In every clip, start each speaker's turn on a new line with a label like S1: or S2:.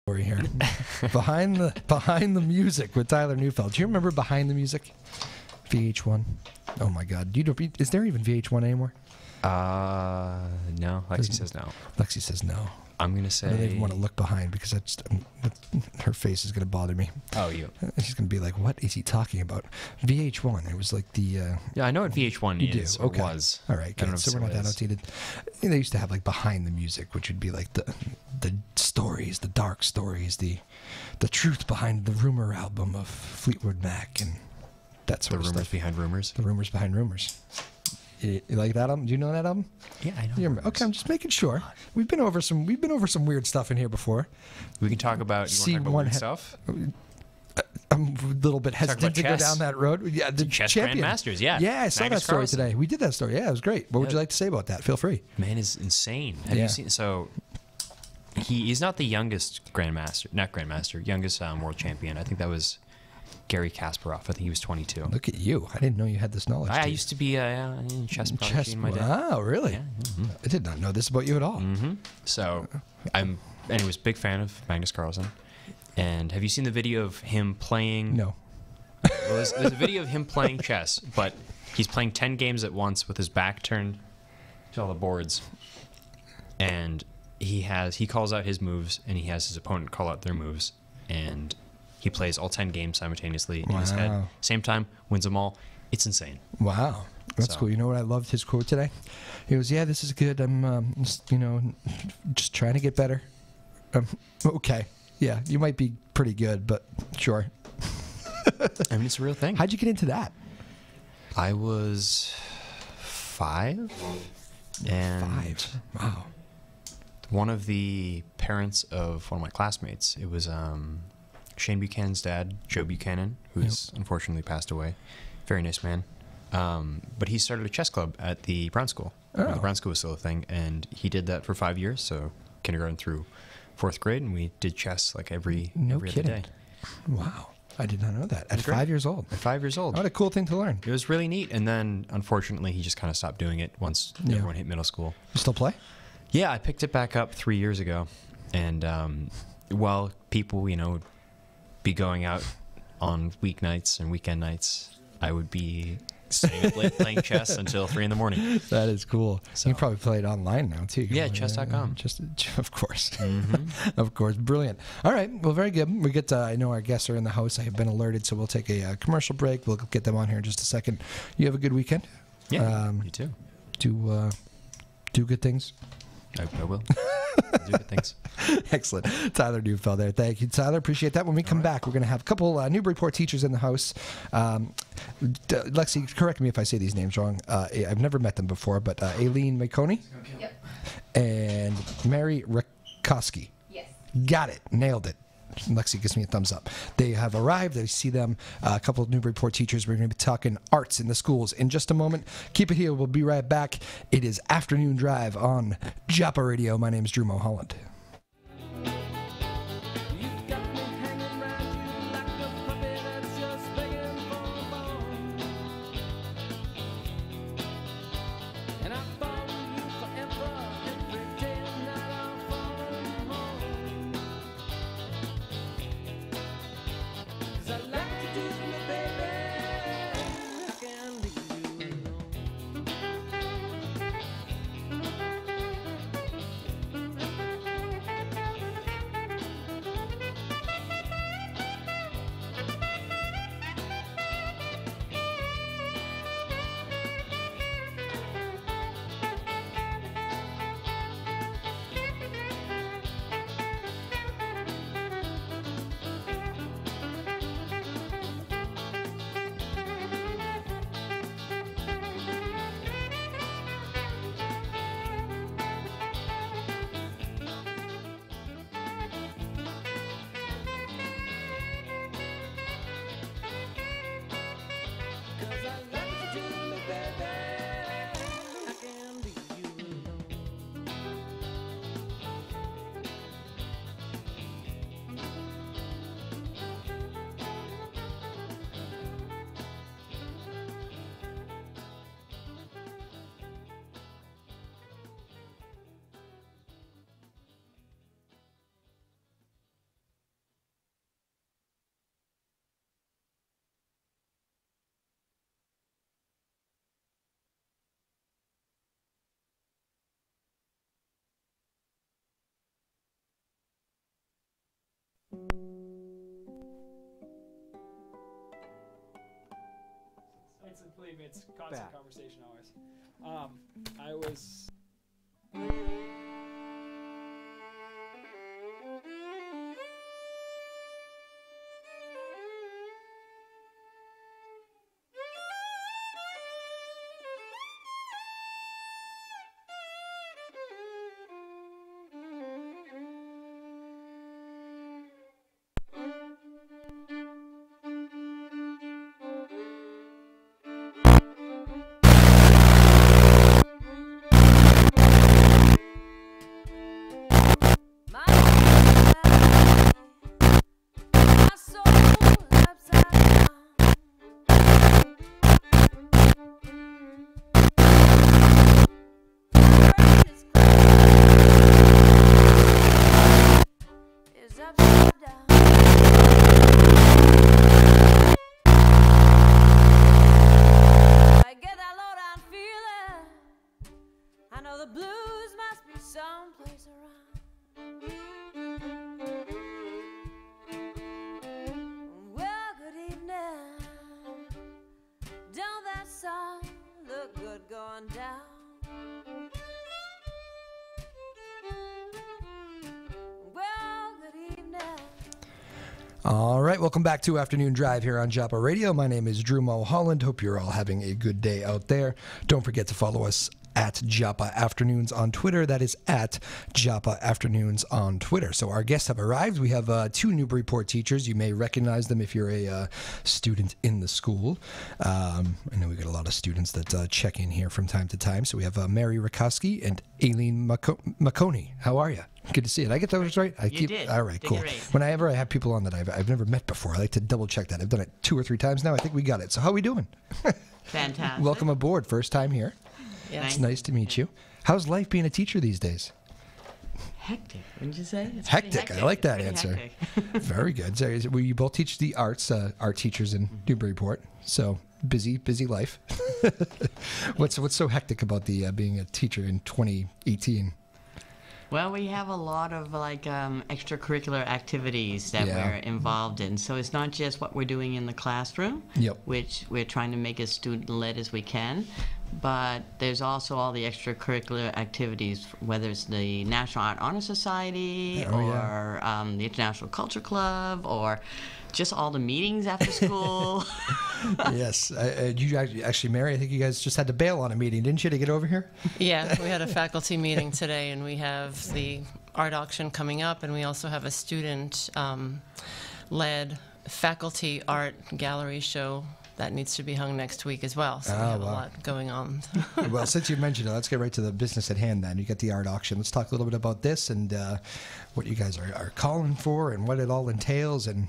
S1: story here. behind the music with Tyler Neufeld. Do you remember Behind the Music? VH1. Oh my God. Is there even VH1 anymore?
S2: No. Lexi says no.
S1: Lexi says no.
S2: I'm gonna say.
S1: I don't even want to look behind because her face is gonna bother me.
S2: Oh, you.
S1: She's gonna be like, "What is he talking about?" VH1. It was like the.
S2: Yeah, I know what VH1 is.
S1: Do. Okay.
S2: Or was.
S1: All right, good. So we're not that outdated. They used to have like Behind the Music, which would be like the stories, the dark stories, the truth behind the Rumor album of Fleetwood Mac and that sort of stuff.
S2: The rumors behind rumors.
S1: The rumors behind rumors. You like that album? Do you know that album?
S2: Yeah, I know.
S1: Okay, I'm just making sure. We've been over some weird stuff in here before.
S2: We can talk about. You want to talk about weird stuff?
S1: I'm a little bit hesitant to go down that road. Yeah, the
S2: chess
S1: champion.
S2: Grandmasters. Yeah.
S1: Yeah, I saw that story today. We did that story. Yeah, it was great. What would you like to say about that? Feel free.
S2: Man is insane. Have you seen? So he's not the youngest youngest world champion. I think that was Gary Kasparov. I think he was 22.
S1: Look at you. I didn't know you had this knowledge.
S2: I used to be in chess prodigy in my day.
S1: Wow, really?
S2: Yeah. Mm-hmm.
S1: I did not know this about you at all.
S2: Mm-hmm. So anyways, big fan of Magnus Carlsen. And have you seen the video of him playing?
S1: No.
S2: Well, there's a video of him playing chess, but he's playing 10 games at once with his back turned to all the boards. And he calls out his moves, and he has his opponent call out their moves. And he plays all 10 games simultaneously in his head. Same time, wins them all. It's insane.
S1: Wow. That's cool. You know what I loved his quote today? He goes, "Yeah, this is good. I'm, just trying to get better." Okay. Yeah, you might be pretty good, but sure.
S2: I mean, it's a real thing.
S1: How'd you get into that?
S2: I was 5. And
S1: 5. Wow.
S2: One of the parents of one of my classmates, it was Shane Buchanan's dad, Joe Buchanan, who's unfortunately passed away. Very nice man. But he started a chess club at the Brown School. The Brown School was still a thing, and he did that for 5 years, so kindergarten through 4th grade, and we did chess like every other day.
S1: Wow. I did not know that. At 5 years old.
S2: At 5 years old.
S1: What a cool thing to learn.
S2: It was really neat, and then unfortunately he just kind of stopped doing it once everyone hit middle school.
S1: You still play?
S2: Yeah, I picked it back up 3 years ago, and while people, would be going out on weeknights and weekend nights, I would be staying up late playing chess until 3 in the morning.
S1: That is cool. So, you can probably play it online now, too.
S2: Yeah, chess.com.
S1: Of course.
S2: Mm-hmm.
S1: Of course. Brilliant. All right. Well, very good. We get I know our guests are in the house. I have been alerted, so we'll take a commercial break. We'll get them on here in just a second. You have a good weekend?
S2: Yeah, you too.
S1: Do good things?
S2: I will. Do good things.
S1: Excellent. Tyler Neufeld there. Thank you, Tyler. Appreciate that. When we come back, we're going to have a couple Newburyport teachers in the house. Lexi, correct me if I say these names wrong. I've never met them before, but Aileen Maconi.
S3: Yep.
S1: And Mary Rakoski.
S3: Yes.
S1: Got it. Nailed it. Lexi gives me a thumbs up. They have arrived. I see them. A couple of Newburyport teachers. We're going to be talking arts in the schools in just a moment. Keep it here. We'll be right back. It is Afternoon Drive on Joppa Radio. My name is Drew Moholland.
S3: believe me, it's constant conversation always. I was.
S1: All right, welcome back to Afternoon Drive here on Joppa Radio. My name is Drew Moholland. Hope you're all having a good day out there. Don't forget to follow us at Joppa Afternoons on Twitter. That is at Joppa Afternoons on Twitter. So our guests have arrived. We have two Newburyport teachers. You may recognize them if you're a student in the school. I know we got a lot of students that check in here from time to time. So we have Mary Rakoski and Aileen Maconi. How are you? Good to see you. Did I get those right?
S4: You did.
S1: All right, cool. Whenever I have people on that I've never met before, I like to double check that. I've done it 2 or 3 times now. I think we got it. So how are we doing?
S4: Fantastic.
S1: Welcome aboard. First time here.
S4: Yeah.
S1: It's nice to meet you. How's life being a teacher these days?
S4: Hectic, wouldn't you say? It's
S1: hectic. I like that answer.
S4: Hectic.
S1: Very good. So we both teach the arts, art teachers in Newburyport. So busy life. What's so hectic about the being a teacher in 2018?
S4: Well, we have a lot of extracurricular activities that we're involved in. So it's not just what we're doing in the classroom, which we're trying to make as student-led as we can, but there's also all the extracurricular activities, whether it's the National Art Honor Society or the International Culture Club or just all the meetings after school.
S1: Yes. You actually, Mary, I think you guys just had to bail on a meeting, didn't you, to get over here?
S5: Yeah, we had a faculty meeting today, and we have the art auction coming up, and we also have a student-led faculty art gallery show that needs to be hung next week as well. So we have a lot going on.
S1: Well, since you mentioned it, let's get right to the business at hand then. You got the art auction. Let's talk a little bit about this and what you guys are calling for and what it all entails. And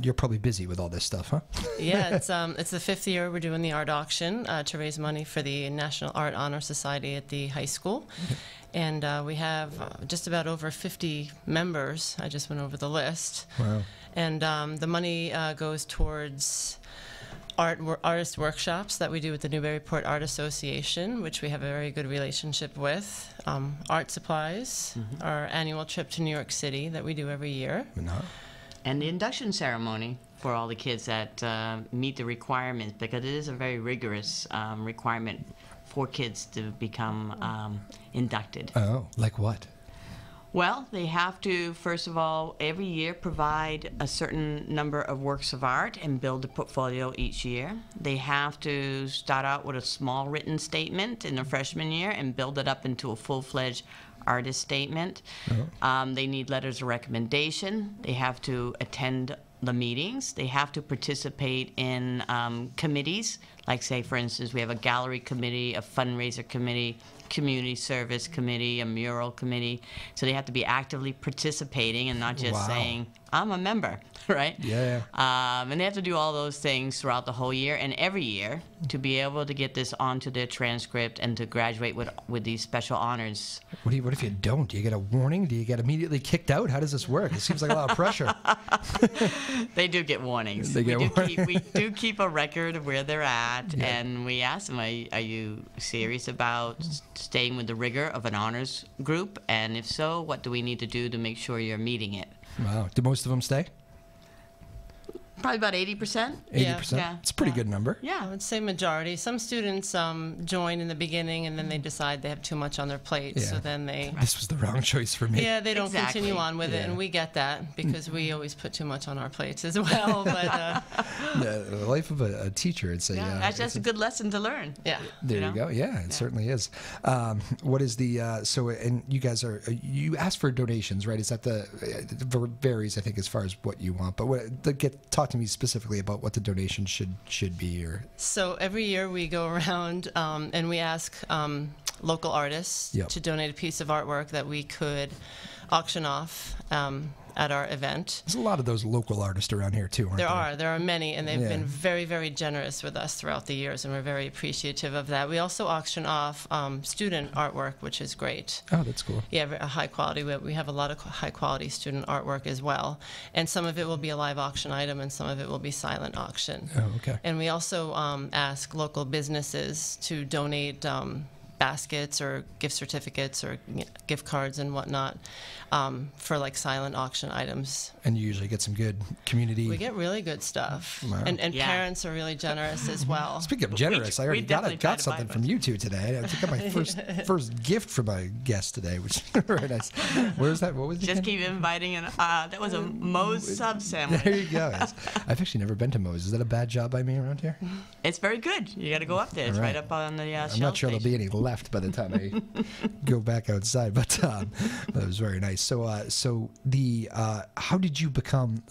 S1: you're probably busy with all this stuff, huh?
S5: Yeah, it's the 5th year we're doing the art auction to raise money for the National Art Honor Society at the high school. And we have just about over 50 members. I just went over the list.
S1: Wow.
S5: And the money goes towards artist workshops that we do with the Newburyport Art Association, which we have a very good relationship with. Art supplies, our annual trip to New York City that we do every year.
S4: And the induction ceremony for all the kids that meet the requirements, because it is a very rigorous requirement for kids to become inducted.
S1: Oh, like what?
S4: Well, they have to, first of all, every year provide a certain number of works of art and build a portfolio each year. They have to start out with a small written statement in their freshman year and build it up into a full-fledged artist statement. They need letters of recommendation. They have to attend the meetings. They have to participate in committees, like, say, for instance, we have a gallery committee, a fundraiser committee, community service committee, a mural committee. So they have to be actively participating and not just saying, I'm a member, right?
S1: Yeah.
S4: And they have to do all those things throughout the whole year and every year to be able to get this onto their transcript and to graduate with these special honors.
S1: What if you don't? Do you get a warning? Do you get immediately kicked out? How does this work? It seems like a lot of pressure.
S4: They do get warnings. We do keep a record of where they're at, and we ask them, are you serious about staying with the rigor of an honors group? And if so, what do we need to do to make sure you're meeting it?
S1: Wow. Do most of them stay?
S4: Probably about 80%.
S1: 80%.
S4: Yeah.
S1: It's a pretty good number.
S4: Yeah.
S5: I would say majority. Some students join in the beginning and then they decide they have too much on their plate, so
S1: Yeah.
S5: then they
S1: This was the wrong choice for me.
S5: yeah, they don't
S4: Exactly.
S5: continue on with it,
S1: Yeah.
S5: and we get that because we always put too much on our plates as well. But
S1: The life of a teacher, it's a
S4: That's just a good lesson to learn.
S5: yeah,
S1: there
S4: you
S1: you
S4: know?
S1: go. Yeah, it certainly is. What is the so? And you guys are you ask for donations, right? Is that the it varies? I think as far as what you want, but talk to me specifically about what the donation should be, or
S5: so every year we go around and we ask local artists
S1: Yep.
S5: to donate a piece of artwork that we could auction off at our event.
S1: there's a lot of those local artists around here too, aren't there?
S5: There are many, and they've
S1: Yeah.
S5: been very, very generous with us throughout the years, and we're very appreciative of that. We also auction off student artwork, which is great.
S1: Oh, that's cool.
S5: Yeah, a high quality. We have a lot of high quality student artwork as well, and some of it will be a live auction item, and some of it will be silent auction.
S1: Oh, okay.
S5: And we also ask local businesses to donate baskets or gift certificates or gift cards and whatnot for like silent auction items.
S1: And you usually get some good community.
S5: We get really good stuff,
S1: Wow.
S5: and
S4: Yeah.
S5: parents are really generous as well.
S1: Speaking of generous, I already
S4: we
S1: got
S4: definitely try
S1: got
S4: to
S1: something
S4: buy
S1: from you two today. I got my first gift from a guest today, which is very nice. Where's that? What was it?
S4: Just
S1: again?
S4: keep inviting, and that was a Moe's sub sandwich.
S1: There you go. I've actually never been to Moe's. Is that a bad job by me around here?
S4: It's very good. You got to go up there. It's
S1: All right.
S4: right up on the
S1: I'm
S4: shelf
S1: not sure there'll be
S4: station.
S1: any left by the time I go back outside, but that was very nice. So the how did you become?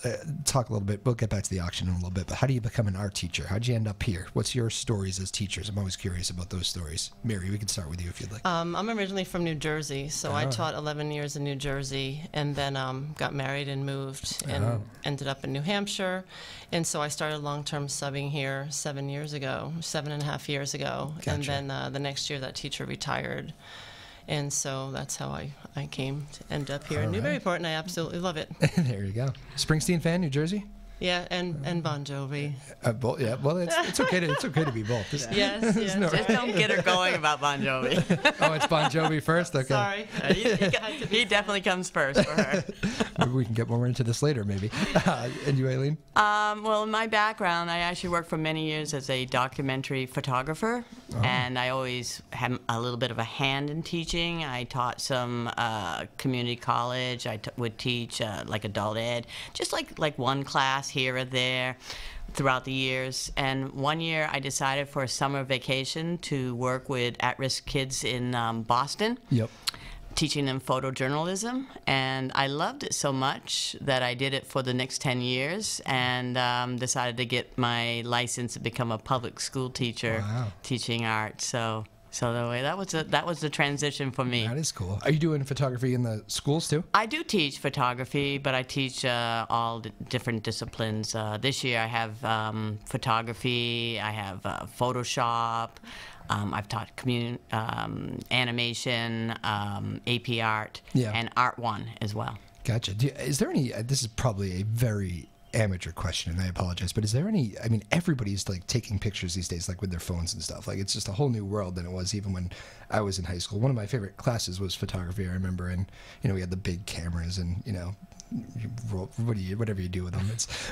S1: Talk a little bit. We'll get back to the auction in a little bit, but how do you become an art teacher? How did you end up here? What's your stories as teachers? I'm always curious about those stories. Mary, we can start with you if you'd like.
S5: I'm originally from New Jersey, so I
S1: Oh.
S5: taught 11 years in New Jersey, and then got married and moved, and ended up in New Hampshire, and so I started long-term subbing here 7.5 years ago, and
S1: Gotcha.
S5: then the next year that teacher retired, and so that's how I came to end up here in
S1: All right.
S5: Newburyport, and I absolutely love it.
S1: There you go. Springsteen fan, New Jersey.
S5: Yeah, and Bon Jovi.
S1: Both, yeah. Well, it's okay to be both.
S5: Yes, yes.
S1: no-
S4: Just don't get her going about Bon Jovi.
S1: Oh, it's Bon Jovi first. Okay.
S5: Sorry.
S4: he definitely comes first for her.
S1: Maybe we can get more into this later, maybe. And you, Aileen?
S4: Well, in my background, I actually worked for many years as a documentary photographer, and I always had a little bit of a hand in teaching. I taught some community college. I would teach like adult ed, just like one class here or there throughout the years. And one year I decided for a summer vacation to work with at-risk kids in Boston,
S1: Yep.
S4: teaching them photojournalism, and I loved it so much that I did it for the next 10 years and decided to get my license to become a public school teacher.
S1: Wow.
S4: Teaching art. So the way that was the transition for me.
S1: That is cool. Are you doing photography in the schools too?
S4: I do teach photography, but I teach all different disciplines. This year I have photography, I have Photoshop, I've taught animation, AP art,
S1: Yeah.
S4: and Art 1 as well.
S1: Gotcha. Is there any? This is probably a very amateur question, and I apologize, but is there any? I mean, everybody's like taking pictures these days, like with their phones and stuff. Like it's just a whole new world than it was even when I was in high school. One of my favorite classes was photography. I remember, and we had the big cameras, and you roll, whatever you do with them.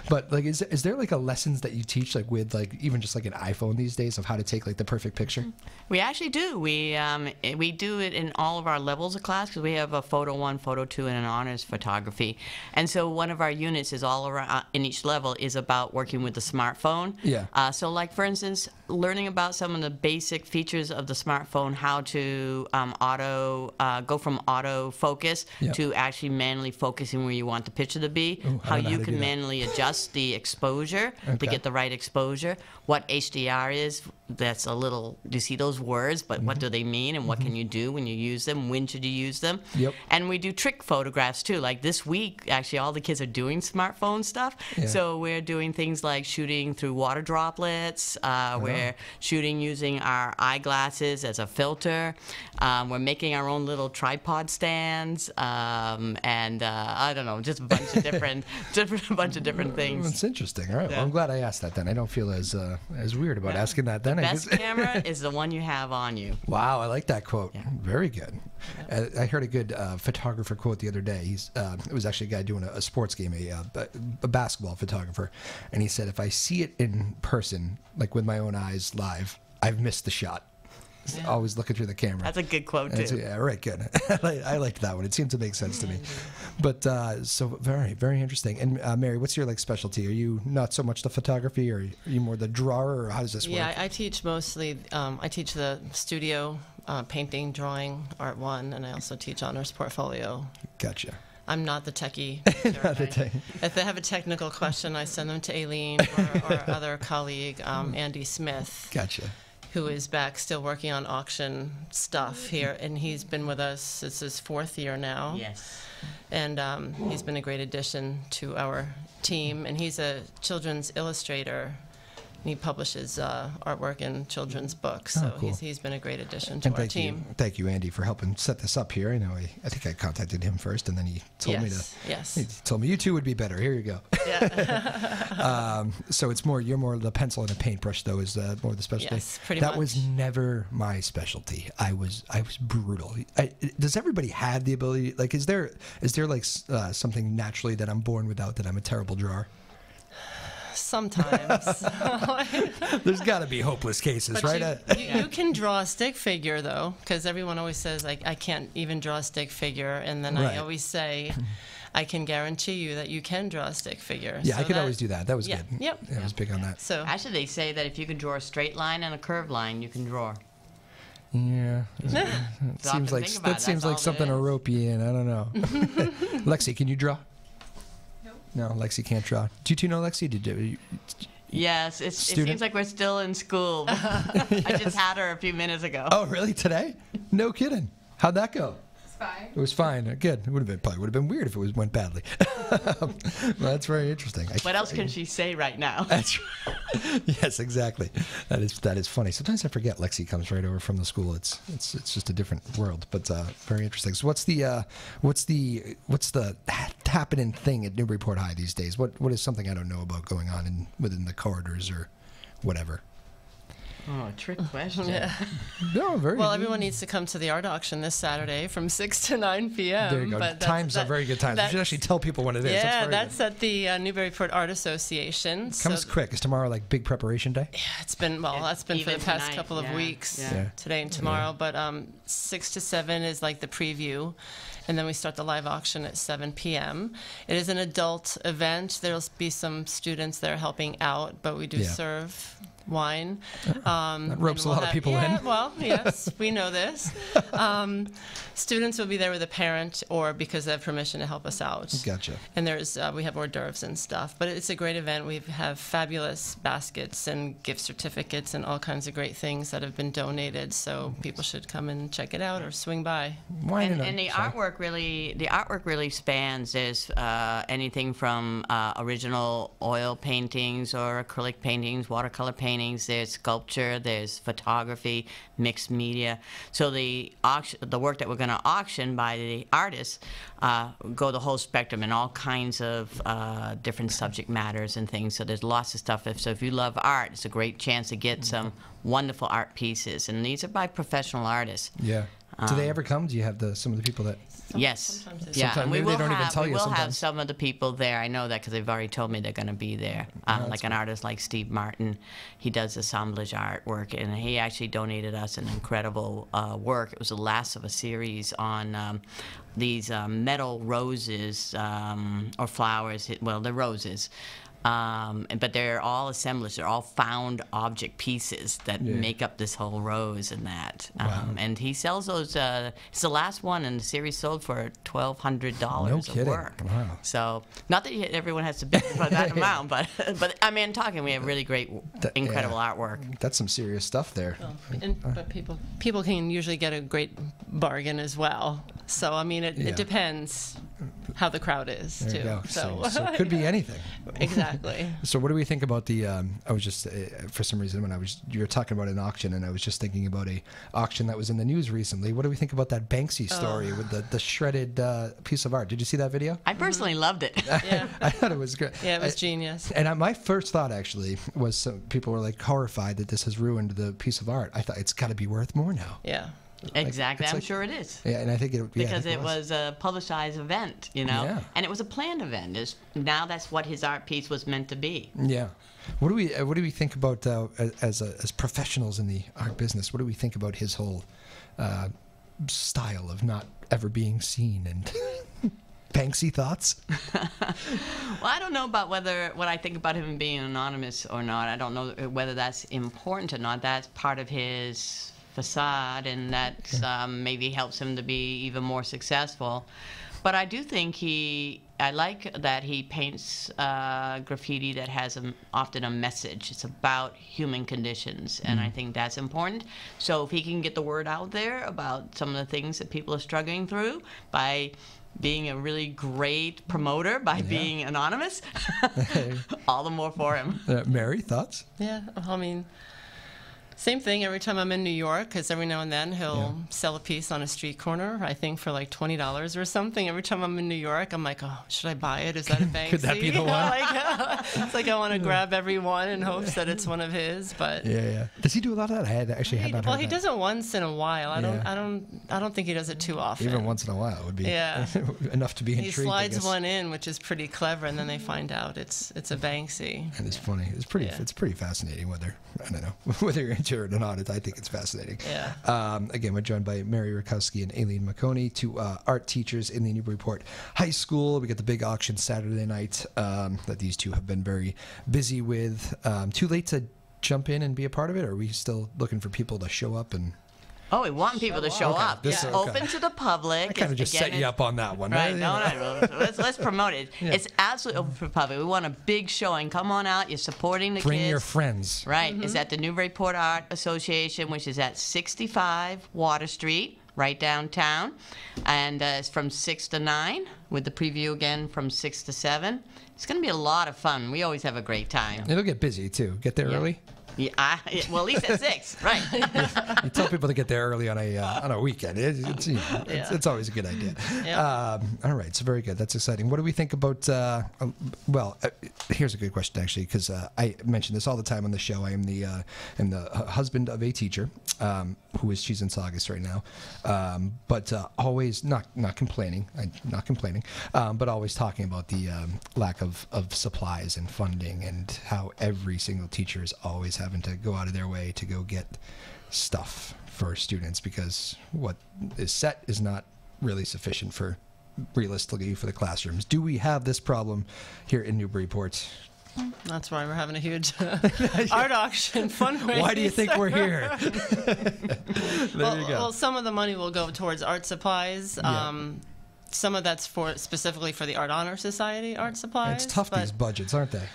S1: But like, is there like a lessons that you teach like with like even just like an iPhone these days of how to take like the perfect picture?
S4: We actually do. We do it in all of our levels of class because we have a photo 1, photo 2, and an honors photography. And so one of our units is all around in each level is about working with the smartphone.
S1: Yeah.
S4: So like for instance, learning about some of the basic features of the smartphone, how to go from auto focus
S1: Yep.
S4: to actually manually focusing where you want the picture to be,
S1: Ooh, I
S4: how
S1: don't know
S4: you
S1: how to
S4: can
S1: do that.
S4: manually adjust the exposure to
S1: Okay.
S4: get the right exposure, what HDR is. That's a little, you see those words, but what do they mean and what can you do when you use them? When should you use them?
S1: Yep.
S4: And we do trick photographs too. Like this week, actually, all the kids are doing smartphone stuff.
S1: Yeah.
S4: So we're doing things like shooting through water droplets. We're shooting using our eyeglasses as a filter. We're making our own little tripod stands. And I don't know, know, just a bunch of different, bunch of different things.
S1: It's interesting. All right.
S4: Yeah.
S1: Well, I'm glad I asked that then. I don't feel as weird about asking that then.
S4: Best camera is the one you have on you.
S1: Wow, I like that quote.
S4: Yeah.
S1: Very good. I heard a good photographer quote the other day. It was actually a guy doing a sports game, a basketball photographer, and he said, "If I see it in person, like with my own eyes, live, I've missed the shot."
S4: Yeah.
S1: Always looking through the camera.
S4: That's a good quote too.
S1: Yeah, right, good. I liked that one. It seemed to make sense to me. But so very, very interesting. And Mary, what's your specialty? Are you not so much the photography, or are you more the drawer, or how does this work?
S5: Yeah, I teach mostly. I teach the studio, painting, drawing, Art 1, and I also teach honors portfolio.
S1: Gotcha.
S5: I'm not the techie.
S1: Not the tech.
S5: If they have a technical question, I send them to Aileen or other colleague, Andy Smith.
S1: Gotcha.
S5: Who is back still working on auction stuff here, and he's been with us. It's his 4th year now.
S4: Yes.
S5: And he's been a great addition to our team, and he's a children's illustrator. He publishes artwork in children's books, so
S1: cool.
S5: he's been a great addition to our team.
S1: Thank you, Andy, for helping set this up here. I know I think I contacted him first, and then he told me to.
S5: Yes.
S1: He told me you two would be better. Here you go.
S5: Yeah.
S1: So it's you're more the pencil and the paintbrush, though, is more the specialty.
S5: Yes, pretty
S1: that
S5: much.
S1: was never my specialty. I was brutal. Does everybody have the ability? Like, is there something naturally that I'm born without, that I'm a terrible drawer?
S5: Sometimes.
S1: There's got to be hopeless cases,
S5: But
S1: right?
S5: you can draw a stick figure, though, because everyone always says, like, I can't even draw a stick figure. And then
S1: Right.
S5: I always say, I can guarantee you that you can draw a stick figure.
S1: Yeah,
S5: So
S1: I could always do that. That was
S5: Yeah,
S1: good.
S5: yep.
S1: Yeah, I was big on that.
S5: So
S4: Actually, they say that if you can draw a straight line and a curved line, you can draw.
S1: Yeah.
S4: Stop
S1: Seems
S4: and
S1: like
S4: think about it.
S1: that seems
S4: That's
S1: like
S4: all
S1: something
S4: it
S1: to
S4: is.
S1: rope you in. I don't know. Lexi, can you draw? No, Lexi can't draw. Do you two know Lexi? Did you?
S4: Yes, it
S1: Student?
S4: seems like we're still in school. I just had her a few minutes ago.
S1: Oh, really? Today? No kidding. How'd that go?
S6: It's fine.
S1: It was fine. Good. It would have been weird if it went badly. Well, that's very interesting.
S4: What else can she say right now?
S1: That's yes, exactly. That is funny. Sometimes I forget Lexi comes right over from the school. It's just a different world, but very interesting. So what's the happening thing at Newburyport High these days? What is something I don't know about going on within the corridors or whatever?
S4: Oh, trick question.
S5: yeah.
S1: No, very.
S5: Well, everyone needs to come to the art auction this Saturday from 6 to 9 p.m.
S1: There you go.
S5: But
S1: Times are very good times. You should actually tell people when it is.
S5: Yeah,
S1: that's
S5: at the Newburyport Art Association.
S1: comes
S5: So
S1: quick. Is tomorrow like big preparation day?
S5: it's been that's been for
S4: Even
S5: the past
S4: tonight,
S5: couple of
S4: yeah,
S5: weeks.
S4: yeah.
S5: Today and tomorrow, but 6 to 7 is like the preview, and then we start the live auction at 7 p.m. It is an adult event. There'll be some students there helping out, but we do
S1: Yeah.
S5: serve wine.
S1: That ropes a lot of people
S5: in.
S1: in.
S5: Well, yes, we know this. Students will be there with a parent or because they have permission to help us out.
S1: Gotcha.
S5: And there's we have hors d'oeuvres and stuff, but it's a great event. We have fabulous baskets and gift certificates and all kinds of great things that have been donated. So people should come and check it out or swing by.
S1: Wine
S4: And the artwork really spans. There's anything from original oil paintings or acrylic paintings, watercolor paintings. There's sculpture. There's photography, mixed media. So the work that we're going to auction by the artists go the whole spectrum and all kinds of different subject matters and things. So there's lots of stuff. So if you love art, it's a great chance to get some wonderful art pieces. And these are by professional artists.
S1: Yeah. Do they ever come? Do you have some of the people that?
S4: Yes.
S5: Sometimes
S4: Yeah,
S1: Sometimes
S4: and we
S1: maybe they
S4: will
S1: don't even
S4: have
S1: tell
S4: we
S1: you
S4: will have
S1: sometimes.
S4: some of the people there. I know that because they've already told me they're going to be there. Like an artist like Steve Martin, he does assemblage artwork, and he actually donated us an incredible work. It was the last of a series on these metal roses or flowers. Well, they're roses. But they're all assemblage. They're all found object pieces that make up this whole rose and that. And he sells those. It's the last one, and the series sold for $1,200
S1: No
S4: of
S1: kidding.
S4: work.
S1: Wow.
S4: So not that everyone has to bid for that amount, but I mean, we have really great, incredible artwork.
S1: That's some serious stuff there.
S5: But people can usually get a great bargain as well. So, I mean,
S1: Yeah.
S5: it depends how the crowd is,
S1: There
S5: too.
S1: you go. So it could be anything.
S5: Exactly.
S1: So what do we think about the? I was just for some reason when you were talking about an auction, and I was just thinking about a auction that was in the news recently. What do we think about that Banksy story with the shredded piece of art? Did you see that video?
S4: I personally loved it.
S5: Yeah.
S1: I thought it was great.
S5: Yeah, it was genius.
S1: And my first thought actually was some people were like horrified that this has ruined the piece of art. I thought it's got to be worth more now.
S5: Yeah.
S4: Exactly,
S1: it's
S4: I'm
S1: like-
S4: sure it is.
S1: Yeah, and I think it
S4: Because it was a publicized event, you know,
S1: Yeah.
S4: and it was a planned event. Now that's what his art piece was meant to be.
S1: Yeah. What do we think about as professionals in the art business? What do we think about his whole style of not ever being seen and Banksy thoughts?
S4: Well, I don't know about what I think about him being anonymous or not. I don't know whether that's important or not. That's part of his facade, and that maybe helps him to be even more successful. But I do think I like that he paints graffiti that has often a message. It's about human conditions, and I think that's important. So if he can get the word out there about some of the things that people are struggling through by being a really great promoter, by being anonymous, all the more for him.
S1: Mary, thoughts?
S5: Yeah, I mean, same thing every time I'm in New York, because every now and then he'll sell a piece on a street corner, I think for like $20 or something. Every time I'm in New York, I'm like, oh, should I buy it? Is that a Banksy?
S1: Could that be the one?
S5: It's like I want to grab every one in hopes that it's one of his, but...
S1: Yeah. Does he do a lot of that? I had not heard
S5: Well, he
S1: that.
S5: does it once in a while. I
S1: Yeah.
S5: don't think he does it too often.
S1: Even once in a while would be enough to be
S5: He
S1: intrigued. I
S5: slides
S1: guess.
S5: one in, which is pretty clever, and then they find out it's a Banksy.
S1: And it's funny. It's pretty fascinating whether whether you're into it or not. I think it's fascinating.
S5: Yeah.
S1: Again, we're joined by Mary Rakoski and Aileen Maconi, two art teachers in the Newburyport High School. We got the big auction Saturday night that these two have been very busy with. Too late to jump in and be a part of it, or are we still looking for people to show up and?
S4: Oh, we want people to show
S1: Okay,
S4: up.
S1: this-
S4: It's
S1: okay.
S4: open to the public.
S1: I kind of just
S4: Again,
S1: set you up on that one.
S4: Right,
S1: You
S4: no,
S1: know.
S4: no, let's promote it. It's absolutely open for the public. We want a big showing. Come on out. You're supporting the
S1: Bring
S4: kids.
S1: your friends.
S4: Right. It's at the Newburyport Art Association, which is at 65 Water Street, right downtown. And it's from 6 to 9, with the preview again from 6 to 7. It's going to be a lot of fun. We always have a great time.
S1: It'll get busy too. Get there early.
S4: Yeah, well, at least at 6, right.
S1: You tell people to get there early on a weekend. It's always a good idea.
S5: Yeah.
S1: All right, so very good. That's exciting. What do we think about? Here's a good question actually, because I mention this all the time on the show. I am the husband of a teacher she's in Saugus right now, but always not complaining, but always talking about the lack of supplies and funding, and how every single teacher is always having to go out of their way to go get stuff for students, because what is set is not really sufficient realistically for the classrooms. Do we have this problem here in Newburyport?
S5: That's why we're having a huge art auction fundraiser.
S1: Why do you think we're here? There you go.
S5: Well, some of the money will go towards art supplies. Some of that's specifically for the Art Honor Society art supplies.
S1: It's tough, these budgets, aren't they?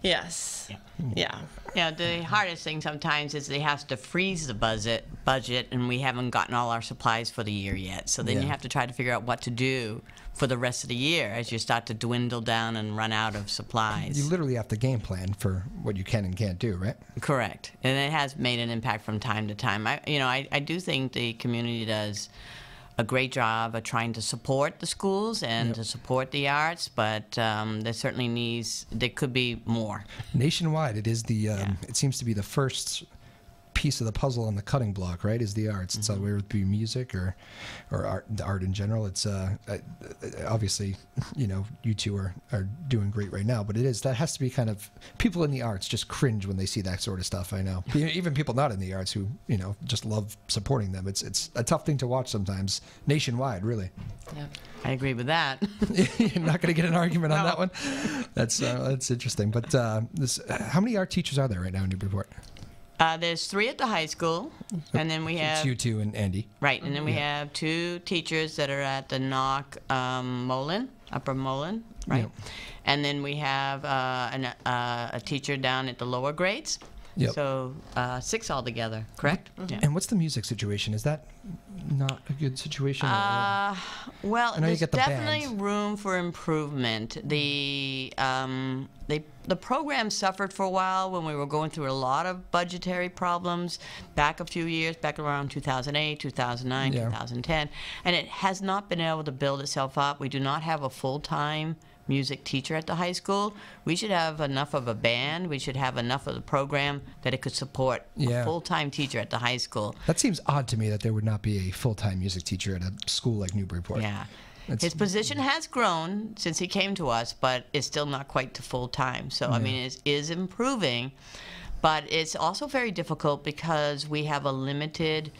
S5: Yes. Yeah.
S4: Yeah, the hardest thing sometimes is they have to freeze the budget, and we haven't gotten all our supplies for the year yet. So then you have to try to figure out what to do for the rest of the year as you start to dwindle down and run out of supplies.
S1: You literally have to game plan for what you can and can't do, right?
S4: Correct. And it has made an impact from time to time. I do think the community does a great job of trying to support the schools and to support the arts, but there could be more.
S1: Nationwide, it is it seems to be the first piece of the puzzle on the cutting block, right? Is the arts. It's whether it be music or art in general. It's obviously, you two are doing great right now, but that has to be kind of, people in the arts just cringe when they see that sort of stuff. I know, even people not in the arts who just love supporting them. It's a tough thing to watch sometimes, nationwide, really.
S5: Yeah.
S4: I agree with that.
S1: You're not going to get an argument on that one. That's interesting. But how many art teachers are there right now in Newburyport?
S4: There's 3 at the high school, and then we have...
S1: It's you two and Andy.
S4: Right, and then we have 2 teachers that are at the NOC Moholland, Upper Moholland, right?
S1: Yep.
S4: And then we have a teacher down at the lower grades.
S1: Yep.
S4: So 6 altogether, correct? Yeah.
S1: And what's the music situation? Is that not a good situation?
S4: Well,
S1: I know you
S4: there's
S1: get the
S4: definitely
S1: band.
S4: room for improvement. The program suffered for a while when we were going through a lot of budgetary problems back a few years, back around 2008, 2009,
S1: Yeah.
S4: 2010, and it has not been able to build itself up. We do not have a full-time music teacher at the high school. We should have enough of a band. We should have enough of the program that it could support
S1: Yeah.
S4: a full-time teacher at the high school.
S1: That seems odd to me that there would not be a full-time music teacher at a school like Newburyport.
S4: Yeah.
S1: That's-
S4: His position has grown since he came to us, but it's still not quite to full time. So, I mean, it is improving, but it's also very difficult because we have a limited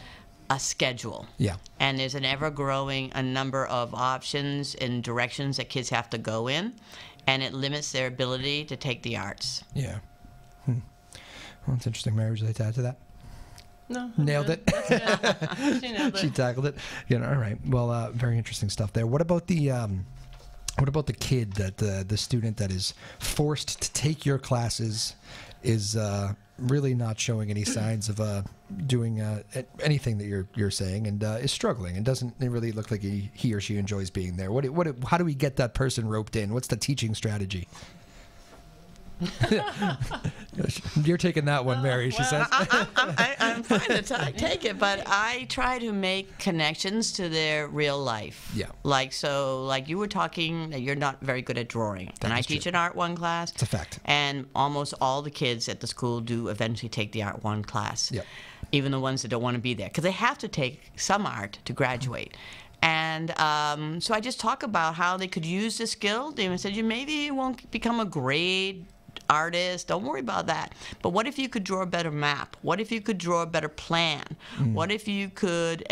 S4: schedule.
S1: Yeah.
S4: And there's an ever-growing a number of options and directions that kids have to go in, and it limits their ability to take the arts.
S1: Yeah. Well, that's interesting. Mary, would you like to add to that?
S5: No. I'm
S1: Nailed
S5: good.
S1: it.
S5: That's good. She nailed
S1: She
S5: it.
S1: tackled it. All right. Well, very interesting stuff there. What about the kid that the student that is forced to take your classes is really not showing any signs of doing anything that you're saying and is struggling and doesn't really look like he or she enjoys being there. How do we get that person roped in? What's the teaching strategy? You're taking that one, Mary. She says.
S4: I'm fine to take it, but I try to make connections to their real life.
S1: Yeah.
S4: Like you were talking that you're not very good at drawing, and I
S1: is
S4: teach
S1: true.
S4: an Art 1 class.
S1: It's a fact.
S4: And almost all the kids at the school do eventually take the Art 1 class.
S1: Yep.
S4: Even the ones that don't want to be there, because they have to take some art to graduate. And so I just talk about how they could use the skill. They said, maybe you won't become a great artist, don't worry about that. But what if you could draw a better map? What if you could draw a better plan? What if you could,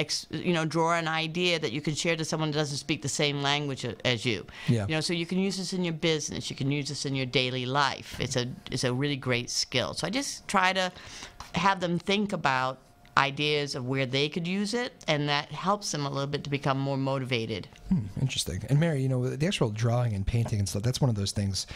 S4: draw an idea that you can share to someone that doesn't speak the same language as you?
S1: Yeah.
S4: So you can use this in your business. You can use this in your daily life. It's a really great skill. So I just try to have them think about ideas of where they could use it, and that helps them a little bit to become more motivated.
S1: Interesting. And Mary, the actual drawing and painting and stuff, that's one of those things,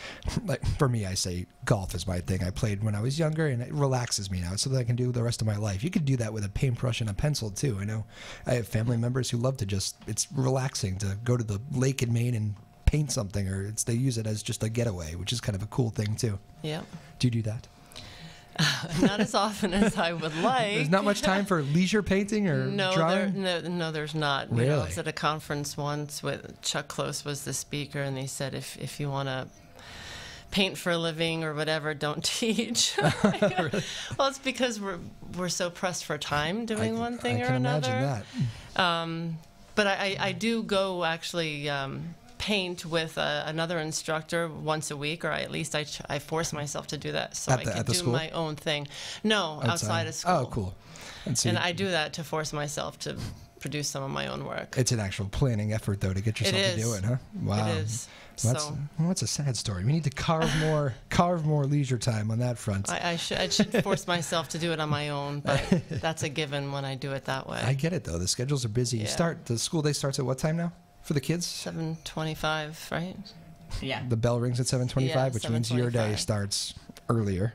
S1: like for me, I say golf is my thing. I played when I was younger and it relaxes me now. It's something I can do the rest of my life. You could do that with a paintbrush and a pencil too. I know I have family members who love to it's relaxing to go to the lake in Maine and paint something, or they use it as just a getaway, which is kind of a cool thing too.
S5: Yeah.
S1: Do you do that?
S5: Not as often as I would like.
S1: There's not much time for leisure painting or drawing?
S5: No, there's not.
S1: Really?
S5: I was at a conference once with Chuck Close was the speaker, and they said if you want to paint for a living or whatever, don't teach.
S1: Really?
S5: Well, it's because we're so pressed for time doing one thing or
S1: I can
S5: another.
S1: imagine that.
S5: But I do go actually paint with another instructor once a week, or at least I force myself to do that so I can do
S1: school?
S5: my own thing. No, outside of school.
S1: Oh, cool.
S5: And I do that to force myself to produce some of my own work.
S1: It's an actual planning effort, though, to get yourself to do it, huh? Wow.
S5: It is.
S1: Well, that's a sad story. We need to carve more leisure time on that front.
S5: I should force myself to do it on my own, but that's a given when I do it that way.
S1: I get it, though. The schedules are busy.
S5: Yeah.
S1: The school day starts at what time now for the kids?
S5: 7:25, right?
S4: Yeah.
S1: The bell rings at 7:25,
S5: Yeah,
S1: which means your day
S5: 7:25.
S1: starts earlier.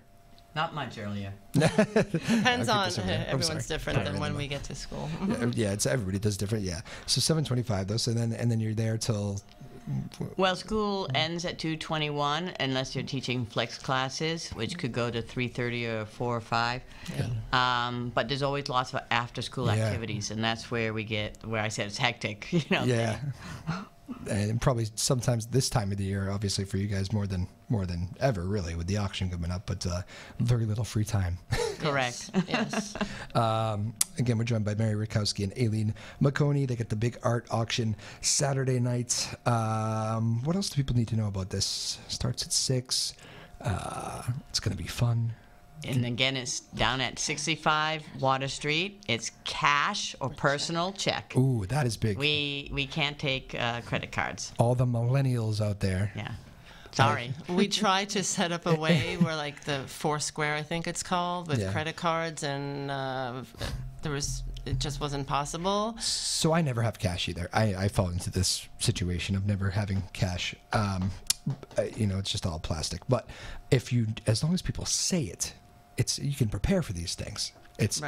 S4: Not much earlier.
S5: Depends
S1: I'll
S5: on
S1: keep this in there. I'm
S5: everyone's
S1: sorry.
S5: different
S1: Put it
S5: than
S1: in
S5: when
S1: the
S5: we get to school.
S1: Yeah, it's everybody does different. Yeah. So 7:25 though. So then you're there till.
S4: Well, school ends at 2:21 unless you're teaching flex classes, which could go to 3:30 or 4 or 5. But there's always lots of after-school
S1: Yeah.
S4: activities, and that's where I said it's hectic.
S1: Yeah. And probably sometimes this time of the year, obviously for you guys more than ever, really, with the auction coming up. But very little free time.
S4: Correct.
S5: Yes.
S1: Again, we're joined by Mary Rakoski and Aileen Maconi. They get the big art auction Saturday night. What else do people need to know about this? Starts at 6. It's going to be fun.
S4: And again, it's down at 65 Water Street. It's cash or personal check.
S1: Ooh, that is big.
S4: We can't take credit cards.
S1: All the millennials out there.
S4: Yeah. Sorry.
S5: We tried to set up a way where, like, the Foursquare, I think it's called, with credit cards, and it just wasn't possible.
S1: So I never have cash either. I fall into this situation of never having cash. It's just all plastic. But as long as people say it, you can prepare for these things. It's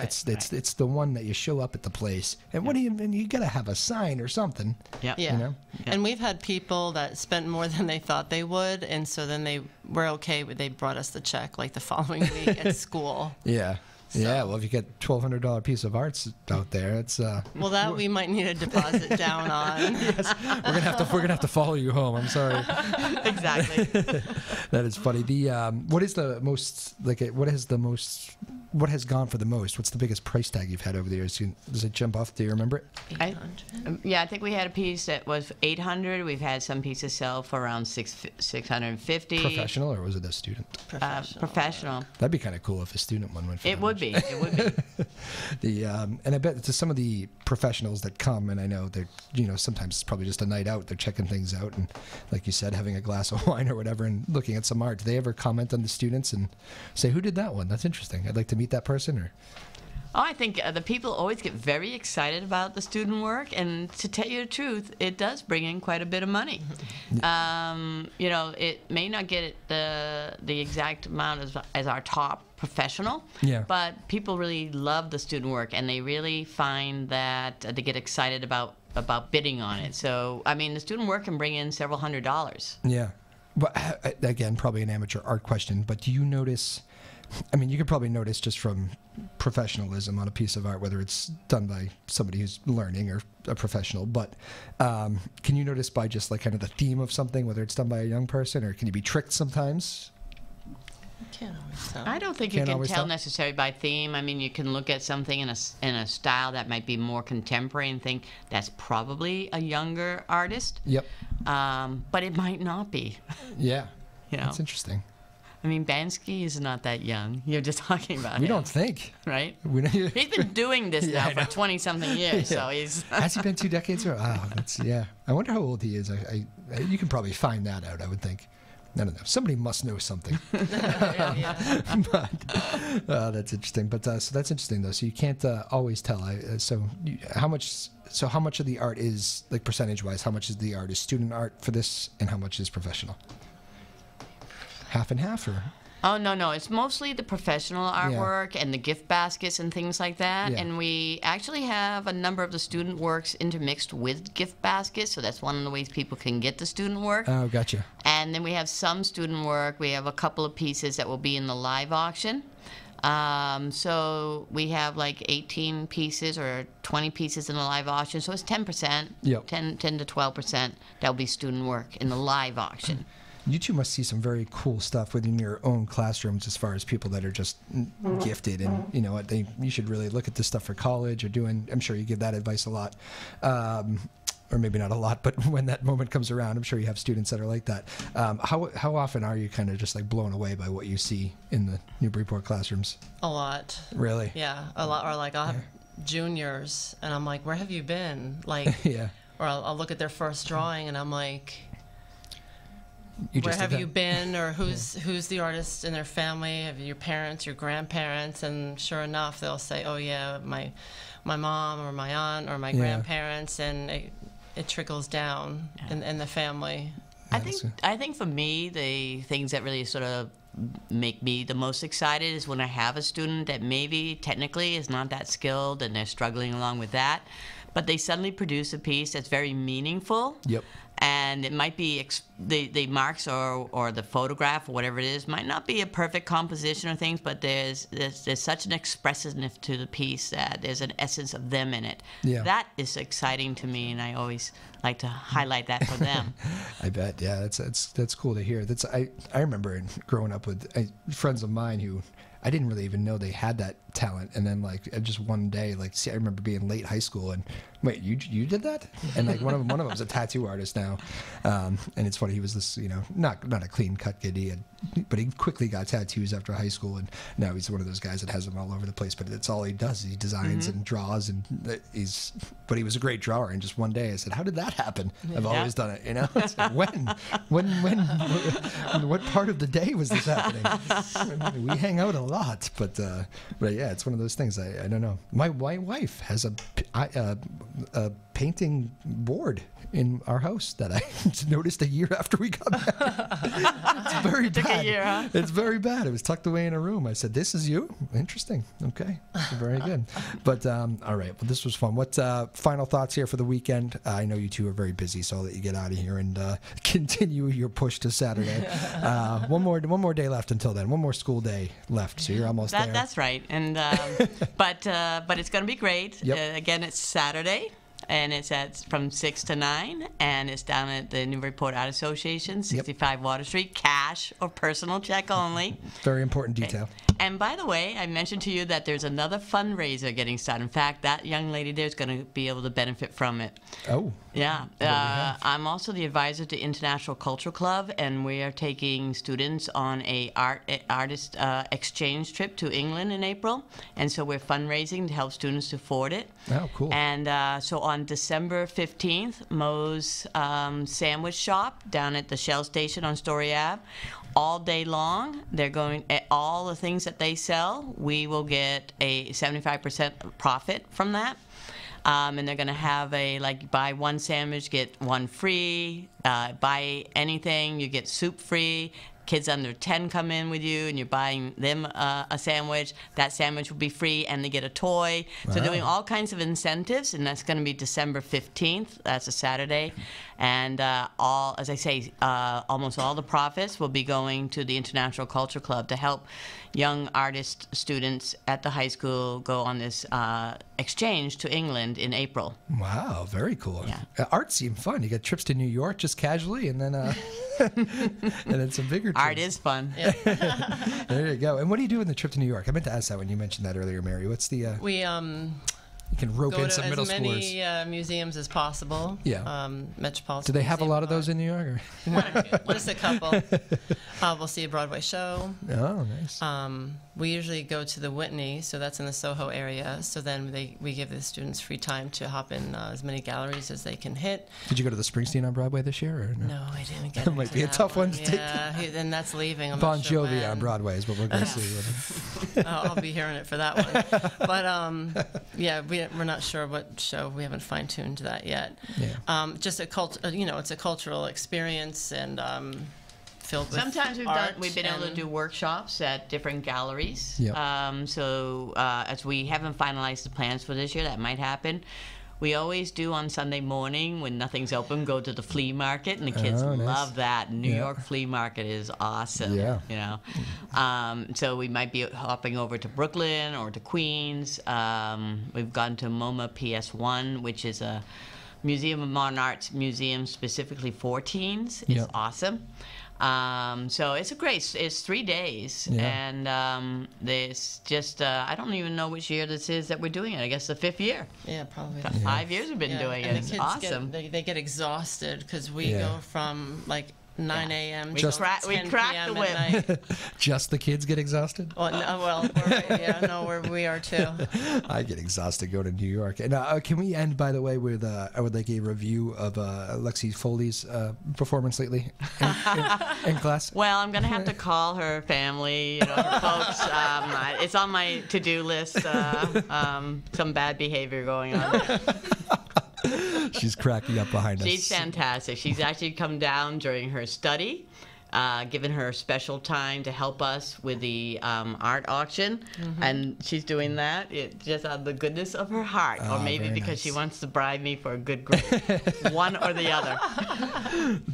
S1: the one that you show up at the place, and you gotta have a sign or something.
S4: Yeah.
S5: Yeah.
S1: You know?
S5: And we've had people that spent more than they thought they would, and so then they were okay. They brought us the check like the following week at school.
S1: Yeah. Yeah, well, if you get $1,200 piece of arts out there, it's
S5: Well, that we might need a deposit down on.
S1: yes, we're gonna have to follow you home. I'm sorry.
S5: Exactly.
S1: That is funny. The what has gone for the most? What's the biggest price tag you've had over the years? Does it jump off? Do you remember it?
S4: I think we had a piece that was 800. We've had some pieces sell for around 650.
S1: Professional, or was it a student?
S4: Professional.
S1: That'd be kind of cool if a student one went for
S4: It
S1: that
S4: would
S1: much.
S4: be. It would be.
S1: And I bet to some of the professionals that come, and I know they're, sometimes it's probably just a night out. They're checking things out, and like you said, having a glass of wine or whatever, and looking at some art. Do they ever comment on the students and say, "Who did that one? That's interesting. I'd like to meet that person." Or
S4: Oh, I think the people always get very excited about the student work, and to tell you the truth, it does bring in quite a bit of money. It may not get the exact amount as our top professional, but people really love the student work, and they really find that they get excited about bidding on it. So, I mean, the student work can bring in several $100s.
S1: Yeah. But again, probably an amateur art question, but do you notice, I mean, you could probably notice just from professionalism on a piece of art, whether it's done by somebody who's learning or a professional, but can you notice by just like kind of the theme of something, whether it's done by a young person, or can you be tricked sometimes?
S5: Can't always tell.
S4: I don't think you can tell necessarily by theme. I mean, you can look at something in a style that might be more contemporary and think that's probably a younger artist.
S1: Yep.
S4: But it might not be.
S1: Yeah.
S4: That's
S1: That's interesting.
S4: I mean, Bansky is not that young. You're just talking about
S1: We
S4: him,
S1: don't think.
S4: right?
S1: He's
S4: He's been doing this now for 20-something years, so he's...
S1: Has he been 2 decades? Or, I wonder how old he is. You can probably find that out, I would think. I don't know. Somebody must know something. But that's interesting. But so that's interesting, though. So you can't always tell. How much of the art is, like, percentage-wise, how much of the art is student art for this, and how much is professional? Half and half, or?
S4: Oh, no. It's mostly the professional artwork and the gift baskets and things like that.
S1: Yeah.
S4: And we actually have a number of the student works intermixed with gift baskets, so that's one of the ways people can get the student work.
S1: Oh, gotcha.
S4: And then we have some student work. We have a couple of pieces that will be in the live auction. So we have like 18 pieces or 20 pieces in the live auction. So it's 10%,
S1: Yep.
S4: 10 to 12% that will be student work in the live auction.
S1: You two must see some very cool stuff within your own classrooms as far as people that are just gifted, and you should really look at this stuff for college or doing. I'm sure you give that advice a lot, or maybe not a lot, but when that moment comes around, I'm sure you have students that are like that. How often are you kind of just like blown away by what you see in the Newburyport classrooms?
S5: A lot.
S1: Really?
S5: Yeah, a lot. Or like I'll have juniors, and I'm like, where have you been? Like,
S1: Yeah.
S5: Or I'll look at their first drawing, and I'm like,
S1: You
S5: where
S1: just
S5: have
S1: did
S5: you
S1: that.
S5: been? Or who's the artist in their family? Have your parents, your grandparents? And sure enough, they'll say, oh yeah, my mom or my aunt or my grandparents, and it trickles down in the family.
S4: I think for me, the things that really sort of make me the most excited is when I have a student that maybe technically is not that skilled and they're struggling along with that, but they suddenly produce a piece that's very meaningful.
S1: Yep.
S4: And it might be the marks or the photograph or whatever it is might not be a perfect composition or things, but there's such an expressiveness to the piece that there's an essence of them in it.
S1: Yeah.
S4: That is exciting to me, and I always like to highlight that for them.
S1: I bet. Yeah, that's cool to hear. I remember growing up with friends of mine who I didn't really even know they had that talent, and then like just one day, I remember being late high school and wait, you did that? And like one of them's a tattoo artist now, and it's funny, he was this not a clean cut kid, but he quickly got tattoos after high school, and now he's one of those guys that has them all over the place. But it's all he does. He designs and draws, and but he was a great drawer. And just one day I said, how did that happen? I've always done it. It's like, when, what part of the day was this happening? We hang out a lot, but yeah, it's one of those things. I don't know. My wife has a painting board in our house that I noticed a year after we got back. It's very
S4: Took
S1: bad.
S4: a year, huh?
S1: It's very bad. It was tucked away in a room. I said, "This is you? Interesting. Okay, very good." But all right. Well, this was fun. What final thoughts here for the weekend? I know you two are very busy, so I'll let you get out of here and continue your push to Saturday. One more day left until then. One more school day left, so you're almost there.
S4: That's right. And but it's going to be great.
S1: Yep.
S4: Again, it's Saturday. And it's from 6 to 9, and it's down at the Newburyport Art Association, 65 Water Street, cash or personal check only.
S1: Very important detail.
S4: And by the way, I mentioned to you that there's another fundraiser getting started. In fact, that young lady there is going to be able to benefit from it.
S1: Oh.
S4: Yeah. I'm also the advisor to International Cultural Club, and we are taking students on a artist exchange trip to England in April. And so we're fundraising to help students afford it.
S1: Oh, cool.
S4: And so on December 15th, Moe's Sandwich Shop down at the Shell Station on Story Ave. All day long, they're going at all the things that they sell. We will get a 75% profit from that. And they're going to have buy one sandwich, get one free. Buy anything, you get soup free. Kids under 10 come in with you, and you're buying them a sandwich. That sandwich will be free, and they get a toy.
S1: Wow.
S4: So doing all kinds of incentives, and that's going to be December 15th. That's a Saturday. And as I say, almost all the profits will be going to the International Culture Club to help young artist students at the high school go on this exchange to England in April.
S1: Wow, very cool.
S4: Yeah.
S1: Art seemed fun. You get trips to New York just casually, and then and then some bigger trips.
S4: Art is fun.
S1: There you go. And what do you do in the trip to New York? I meant to ask that when you mentioned that earlier, Mary. What's the...
S5: We
S1: you can rope
S5: go
S1: in
S5: to
S1: some
S5: as
S1: middle
S5: many
S1: schoolers.
S5: museums as possible.
S1: Yeah.
S5: Metropolitan.
S1: Do they have a
S5: Museum
S1: lot of
S5: Art.
S1: those in New York?
S5: Just a couple. We'll see a Broadway show.
S1: Oh, nice.
S5: We usually go to the Whitney, so that's in the Soho area. So then we give the students free time to hop in as many galleries as they can hit.
S1: Did you go to the Springsteen on Broadway this year? Or no?
S5: No, I didn't get
S1: That might
S5: into
S1: be a
S5: that
S1: tough one to take.
S5: Yeah, and that's leaving. I'm
S1: Bon
S5: not sure
S1: Jovi
S5: when.
S1: on Broadway is what we're going to see.
S5: I'll be hearing it for that one. But yeah, we're not sure what show. We haven't fine-tuned that yet.
S1: Yeah.
S5: Just it's a cultural experience and filled with
S4: Sometimes we've been able to
S5: and-
S4: do workshops at different galleries.
S1: Yep.
S4: As we haven't finalized the plans for this year, that might happen. We always do on Sunday morning when nothing's open, go to the flea market, and the kids
S1: Oh, nice.
S4: love that. New
S1: Yeah.
S4: York flea market is awesome.
S1: Yeah.
S4: You know, so we might be hopping over to Brooklyn or to Queens. We've gone to MoMA PS1, which is a Museum of Modern Arts museum specifically for teens. It's
S1: Yep.
S4: awesome. So it's 3 days,
S1: Yeah.
S4: and there's just I don't even know which year this is that we're doing it. I guess the 5th year.
S5: Yeah, probably.
S4: 5 years we've been
S5: Yeah,
S4: doing
S5: and
S4: it.
S5: the
S4: It's
S5: kids
S4: awesome.
S5: they get exhausted because we
S1: Yeah.
S5: go from like 9 a.m.
S4: We
S5: till
S4: crack
S5: 10
S4: the
S5: p.m.
S4: whip.
S5: at night.
S1: Just the kids get exhausted?
S5: We are too.
S1: I get exhausted going to New York. And can we end, by the way, with I would like a review of Lexi Foley's performance lately in class?
S4: Well, I'm gonna have to call her family, her folks. It's on my to-do list. Some bad behavior going on.
S1: She's cracking up behind us.
S4: She's fantastic. She's actually come down during her study, given her special time to help us with the art auction, and she's doing that just out of the goodness of her heart, or maybe
S1: very
S4: because
S1: nice.
S4: she wants to bribe me for a good grade, one or the other.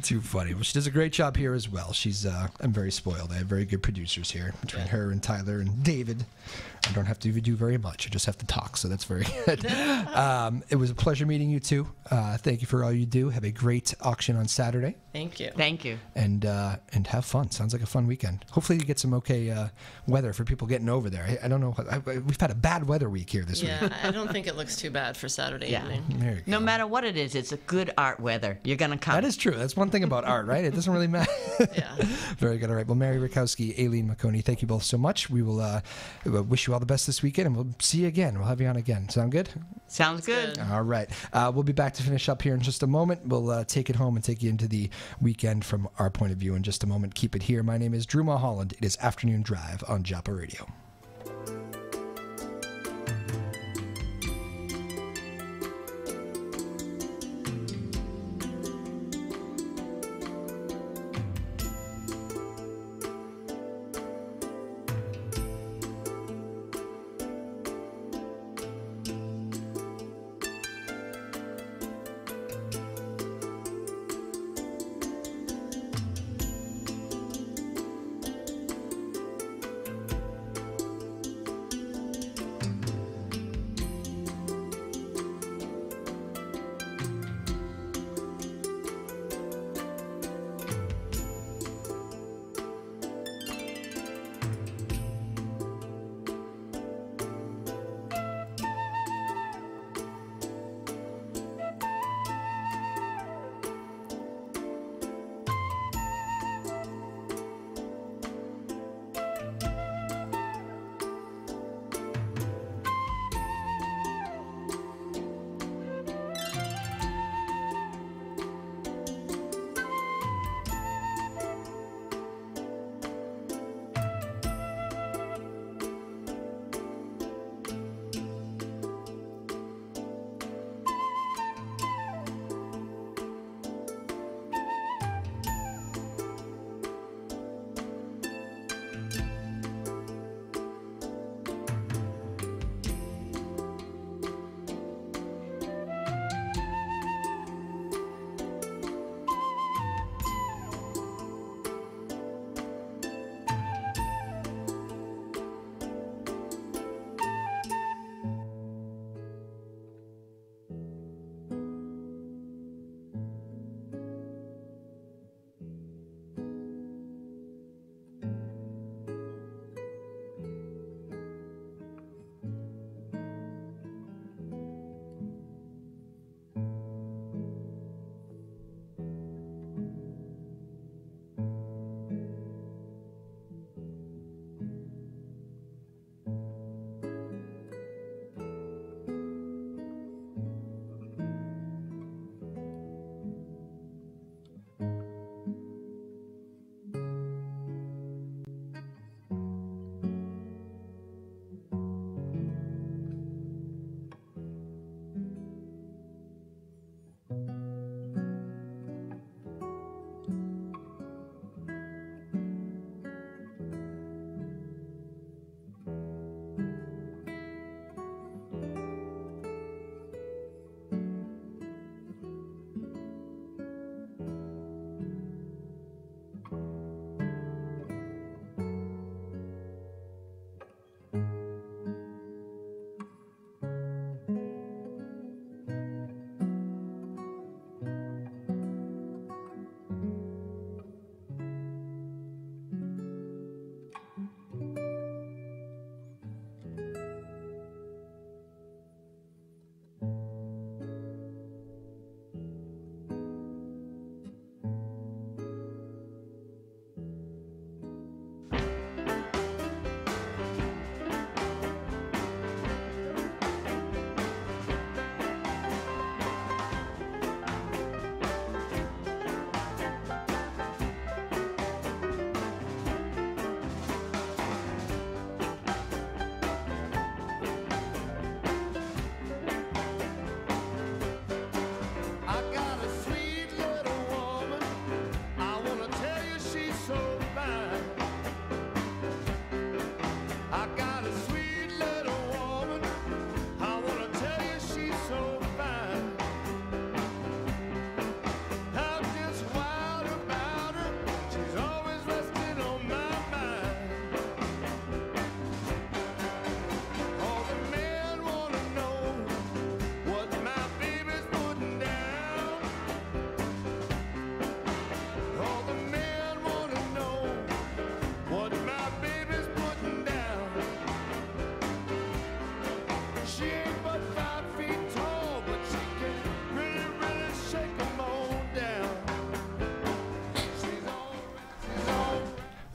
S1: Too funny. Well, she does a great job here as well. I'm very spoiled. I have very good producers here between her and Tyler and David. I don't have to even do very much. I just have to talk, so that's very good. It was a pleasure meeting you two. Thank you for all you do. Have a great auction on Saturday,
S5: Thank you.
S4: Thank you.
S1: and have fun. Sounds like a fun weekend. Hopefully you get some okay weather for people getting over there. I don't know. We've had a bad weather week here this week.
S5: Yeah, I don't think it looks too bad for Saturday
S4: Yeah.
S5: evening.
S1: There you
S4: No
S1: go.
S4: matter what it is, it's a good art weather. You're gonna come.
S1: That is true. That's one thing about art, right? It doesn't really matter.
S5: Yeah.
S1: Very good. All right. Well, Mary Rakoski, Aileen Maconi, thank you both so much. We will wish you all the best this weekend, and we'll see you again. We'll have you on again. Sound good?
S4: Sounds good.
S5: good.
S1: All right. We'll be back to finish up here in just a moment. We'll take it home and take you into the weekend from our point of view in just a moment. Keep it here. My name is Drew Moholland. It is Afternoon Drive on Joppa Radio.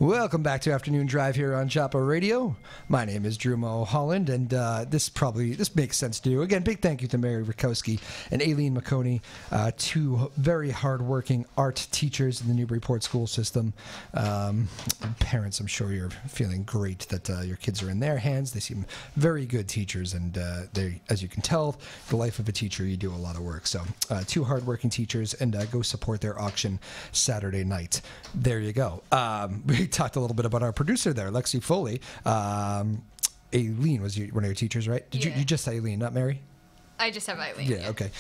S1: Welcome back to Afternoon Drive here on Joppa Radio. My name is Drew Moholland, and this makes sense to do. Again, big thank you to Mary Rakoski and Aileen Maconi, two very hardworking art teachers in the Newburyport school system. Parents, I'm sure you're feeling great that your kids are in their hands. They seem very good teachers, and they, as you can tell, the life of a teacher, you do a lot of work. So, two hardworking teachers, and go support their auction Saturday night. There you go. We talked a little bit about our producer there, Lexi Foley. Aileen was one of your teachers, right? Did you just say Aileen, not Mary?
S6: I just have Aileen.
S1: Yeah, okay.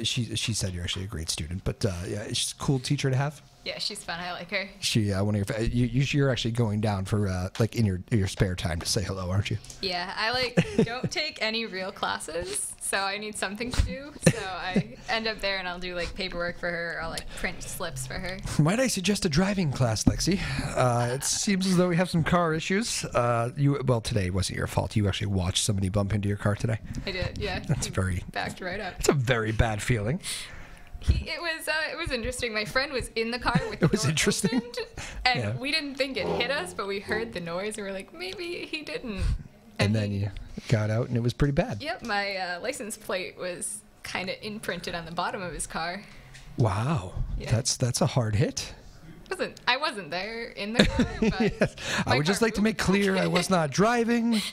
S1: She said you're actually a great student, but yeah, she's a cool teacher to have.
S6: Yeah, she's fun. I like her.
S1: She one of your you're actually going down for like in your spare time to say hello, aren't you?
S6: Yeah, I don't take any real classes, so I need something to do. So I end up there and I'll do like paperwork for her, or I'll like print slips for her.
S1: Might I suggest a driving class, Lexi? It seems as though we have some car issues. Well, today wasn't your fault. You actually watched somebody bump into your car today.
S6: I did, yeah.
S1: That's very
S6: backed right up.
S1: It's a very bad feeling.
S6: It was interesting. My friend was in the car with the door
S1: interesting.
S6: opened, and we didn't think it hit us, but we heard the noise and we're like, maybe he didn't.
S1: And then you got out and it was pretty bad.
S6: Yep, my license plate was kind of imprinted on the bottom of his car.
S1: Wow,
S6: yeah.
S1: That's a hard hit.
S6: I wasn't there in the car, but
S1: Yes. I would just like to make clear I was not driving. It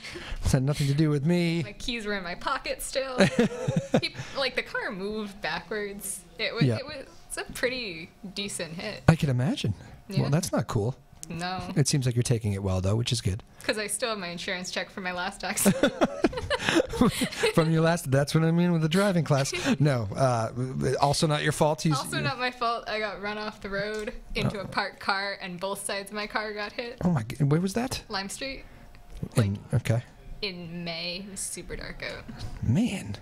S1: had nothing to do with me.
S6: My keys were in my pocket still. The car moved backwards. It was a pretty decent hit.
S1: I can imagine.
S6: Yeah.
S1: Well, that's not cool.
S6: No.
S1: It seems like you're taking it well, though, which is good.
S6: Because I still have my insurance check from my last accident.
S1: From your last, that's what I mean with the driving class. No, also not your fault.
S6: Also not my fault. I got run off the road into a parked car, and both sides of my car got hit.
S1: Oh my! Where was that?
S6: Lime Street.
S1: Okay.
S6: In May. It was super dark out.
S1: Man.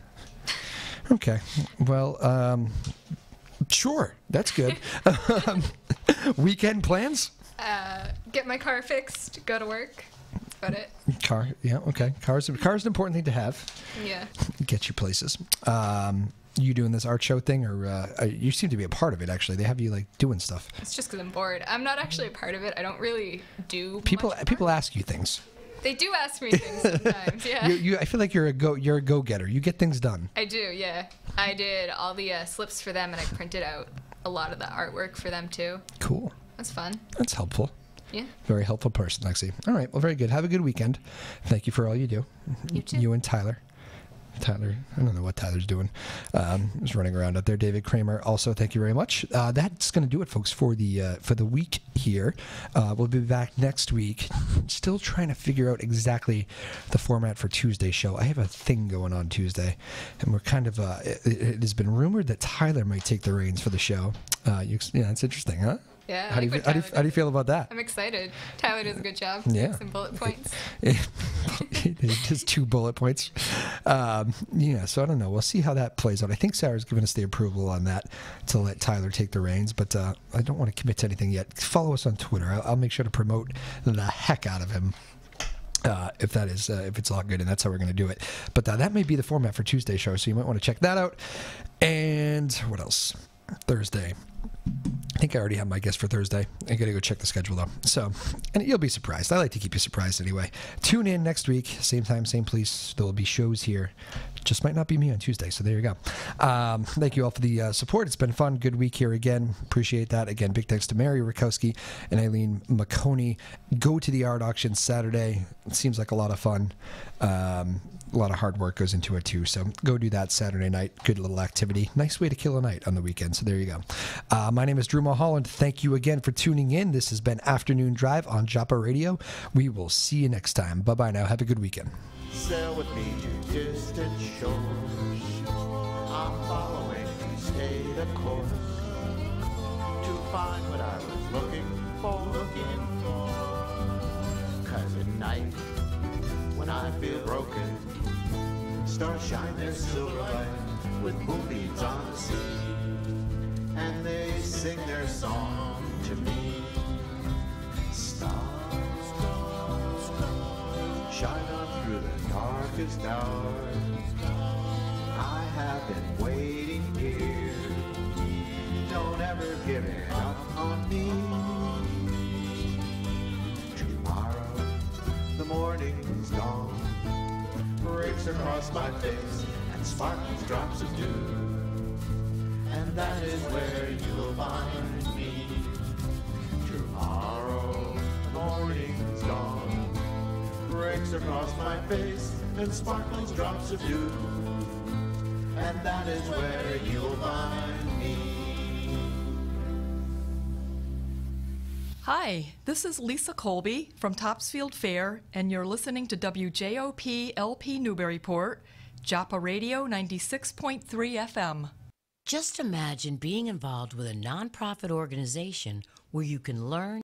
S1: Okay. Well, sure. That's good. Weekend plans?
S6: Get my car fixed. Go to work. That's about it.
S1: Car. Yeah. Okay. Car's an important thing to have.
S6: Yeah.
S1: Get you places. You doing this art show thing, or you seem to be a part of it? Actually, they have you like doing stuff.
S6: It's just because I'm bored. I'm not actually a part of it. I don't really do.
S1: People ask you things.
S6: They do ask me things sometimes. Yeah.
S1: I feel like you're a go-getter. You get things done.
S6: I do. Yeah. I did all the slips for them, and I printed out a lot of the artwork for them too. Cool. That's fun.
S1: That's helpful.
S6: Yeah.
S1: Very helpful person, Lexi. All right. Well, very good. Have a good weekend. Thank you for all you do.
S6: You too.
S1: You and Tyler. Tyler, I don't know what Tyler's doing. He's running around out there. David Kramer, also, thank you very much. That's going to do it, folks, for the week here. We'll be back next week. Still trying to figure out exactly the format for Tuesday's show. I have a thing going on Tuesday, and we're kind of. It has been rumored that Tyler might take the reins for the show. Yeah, it's interesting, huh?
S6: Yeah.
S1: How do you feel about that?
S6: I'm excited. Tyler does a good job.
S1: Yeah.
S6: Some bullet points.
S1: Just 2 bullet points. Yeah, so I don't know. We'll see how that plays out. I think Sarah's given us the approval on that to let Tyler take the reins, but I don't want to commit to anything yet. Follow us on Twitter. I'll make sure to promote the heck out of him. If it's all good, and that's how we're going to do it. But that may be the format for Tuesday's show, so you might want to check that out. And what else? Thursday. I think I already have my guest for Thursday. I got to go check the schedule, though. So, and you'll be surprised. I like to keep you surprised anyway. Tune in next week. Same time, same place. There will be shows here. Just might not be me on Tuesday, so there you go. Thank you all for the support. It's been fun. Good week here again. Appreciate that. Again, big thanks to Mary Rakoski and Aileen Maconi. Go to the art auction Saturday. It seems like a lot of fun. A lot of hard work goes into it, too. So go do that Saturday night. Good little activity. Nice way to kill a night on the weekend. So there you go. My name is Drew Moholland. Thank you again for tuning in. This has been Afternoon Drive on Joppa Radio. We will see you next time. Bye-bye now. Have a good weekend.
S7: Sail with me to distant shores. I'm following stay the course to find what I was looking for. 'Cause at night, when I feel broken, stars shine their silver light with moonbeams on the sea, and they sing their song to me. Stars, shine on through the darkest hours. I have been waiting here. Don't ever give it up on me. breaks across my face and sparkles drops of dew. And that is where you'll find me. Tomorrow, the morning's dawn breaks across my face and sparkles drops of dew. And that is where you'll find me.
S8: Hi, this is Lisa Colby from Topsfield Fair, and you're listening to WJOP LP Newburyport, Joppa Radio 96.3 FM.
S9: Just imagine being involved with a nonprofit organization where you can learn